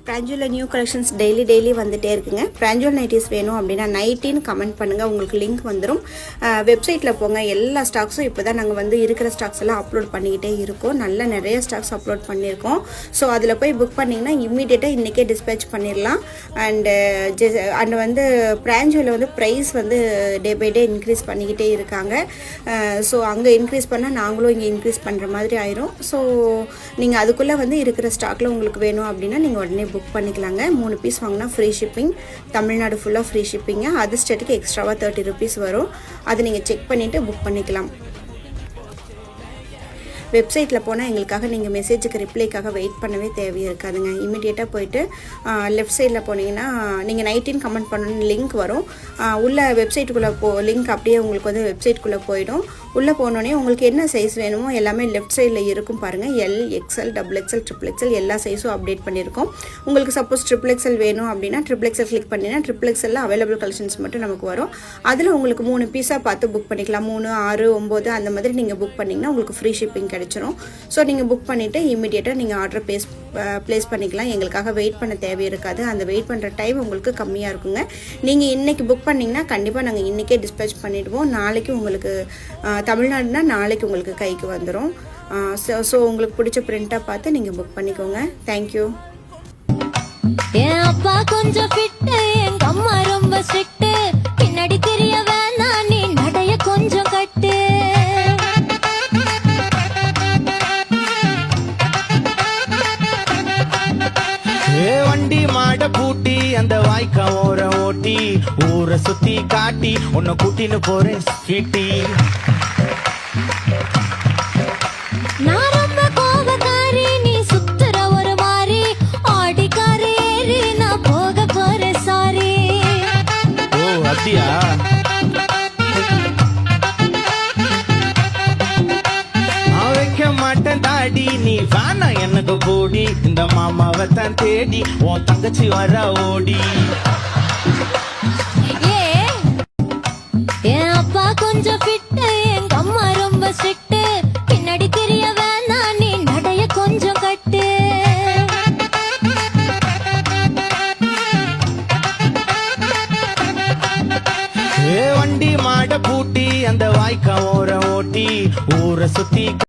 பிராஞ்சுவல் new collections daily வந்துட்டே இருக்குங்க. பிராஞ்சுவல் nighties வேணும் அப்படின்னா நைட்டின்னு கமெண்ட் பண்ணுங்கள், உங்களுக்கு லிங்க் வந்துடும். வெப்சைட்டில் போங்க, எல்லா ஸ்டாக்ஸும் இப்போ தான் நாங்கள் வந்து இருக்கிற ஸ்டாக்ஸ் எல்லாம் அப்லோட் பண்ணிக்கிட்டே இருக்கோம். நிறைய ஸ்டாக்ஸ் அப்லோட் பண்ணியிருக்கோம். ஸோ அதில் போய் புக் பண்ணிங்கன்னா இம்மீடியட்டாக இன்றைக்கே டிஸ்பேச் பண்ணிடலாம். அண்ட் வந்து பிராஞ்சுவலில் வந்து ப்ரைஸ் வந்து டே பை டே இன்க்ரீஸ் பண்ணிக்கிட்டே இருக்காங்க. ஸோ அங்கே இன்க்ரீஸ் பண்ணால் நாங்களும் இங்கே இன்க்ரீஸ் பண்ணுற மாதிரி ஆயிரும். ஸோ நீங்கள் அதுக்குள்ளே வந்து இருக்கிற ஸ்டாக்கில் உங்களுக்கு வேணும் அப்படின்னா நீங்கள் உடனே புக் பண்ணிக்கலாங்க. 3 பீஸ் வாங்கினா ஃப்ரீ ஷிப்பிங், தமிழ்நாடு ஃபுல்லாக ஃப்ரீ ஷிப்பிங்க. அது ஸ்டேட்டுக்கு எக்ஸ்ட்ராவாக 30 rupees வரும். அதை நீங்கள் செக் பண்ணிவிட்டு புக் பண்ணிக்கலாம். வெப்சைட்டில் போனால் எங்களுக்காக நீங்கள் மெசேஜுக்கு ரிப்ளைக்காக வெயிட் பண்ணவே தேவையே இருக்காதுங்க. இமீடியட்டாக போயிட்டு லெஃப்ட் சைடில் போனீங்கன்னா நீங்கள் நைட்டின் கமெண்ட் பண்ணணும்னு லிங்க் வரும். உள்ள வெப்சைட்டுக்குள்ளே லிங்க் அப்படியே உங்களுக்கு வந்து வெப்சைட்டுக்குள்ளே போயிடும். உள்ளே போனோடனே உங்களுக்கு என்ன சைஸ் வேணுமோ எல்லாமே லெஃப்ட் சைடில் இருக்கும் பாருங்கள். எல், XL, XXL, XXL எல்லா சைஸும் அப்டேட் பண்ணியிருக்கோம். உங்களுக்கு சப்போஸ் XXL வேணும் அப்படின்னா XXL கிளிக் பண்ணிங்கன்னா XXL அவைலபிள் கலெக்ஷன்ஸ் மட்டும் நமக்கு வரும். அதில் உங்களுக்கு 3 பீஸாக பார்த்து புக் பண்ணிக்கலாம். 3, 6, 9 அந்த மாதிரி நீங்கள் புக் பண்ணிங்கன்னா உங்களுக்கு ஃப்ரீ ஷிப்பிங் கிடைச்சிரும். ஸோ நீங்கள் புக் பண்ணிவிட்டு இமீடியட்டாக நீங்கள் ஆர்டர் ப்ளேஸ் பண்ணிக்கலாம். எங்களுக்காக வெயிட் பண்ண தேவை இருக்காது. அந்த வெயிட் பண்ணுற டைம் உங்களுக்கு கம்மியாக இருக்குங்க. நீங்கள் இன்றைக்கி புக் பண்ணிங்கன்னா கண்டிப்பாக நாங்கள் இன்றைக்கே டிஸ்பேச் பண்ணிவிடுவோம். நாளைக்கு உங்களுக்கு தமிழ்நாடுனா நாளைக்கு உங்களுக்கு கைக்கு வந்துடும். ஸோ உங்களுக்கு பிடிச்ச பிரிண்ட்டாக பார்த்து நீங்கள் புக் பண்ணிக்கோங்க. தேங்க்யூ. என் அப்பா கொஞ்சம் ஃபிட்டு, எங்க அம்மா ரொம்ப ஸ்ட்ரிக்ட். பின்னாடி தெரிய வேணாம், நீ நடைய கொஞ்சம் கட்டு. வண்டி மாட பூட்டி அந்த வாய்க்கா ஓர ஓட்டி ஊரை சுத்தி காட்டி உன்னை கூட்டின்னு போறேன் சீட்டி. நான் ரொம்ப கோபக்காரி, நீ சுத்துற ஒரு மாதிரி. ஆடிக்காரி ஏறி நான் போக போறேன் சாரி. ஓ அப்படியா? நான் வைக்க மாட்டேன் தாடி, நீ வேணா எனக்கு போடி. இந்த மாமாவை தான் தேடி உன் தங்கச்சி வர ஓடி. என் அப்பா கொஞ்சம் ஃபிட்டு, எங்க அம்மா ரொம்ப ஸ்ட்ரிக்ட். பின்னாடி தெரிய வேணாம், நீ நடைய கொஞ்சம் கட்டு. வண்டி மாட பூட்டி அந்த வாய்க்கா ஓர ஓட்டி ஊரை சுத்தி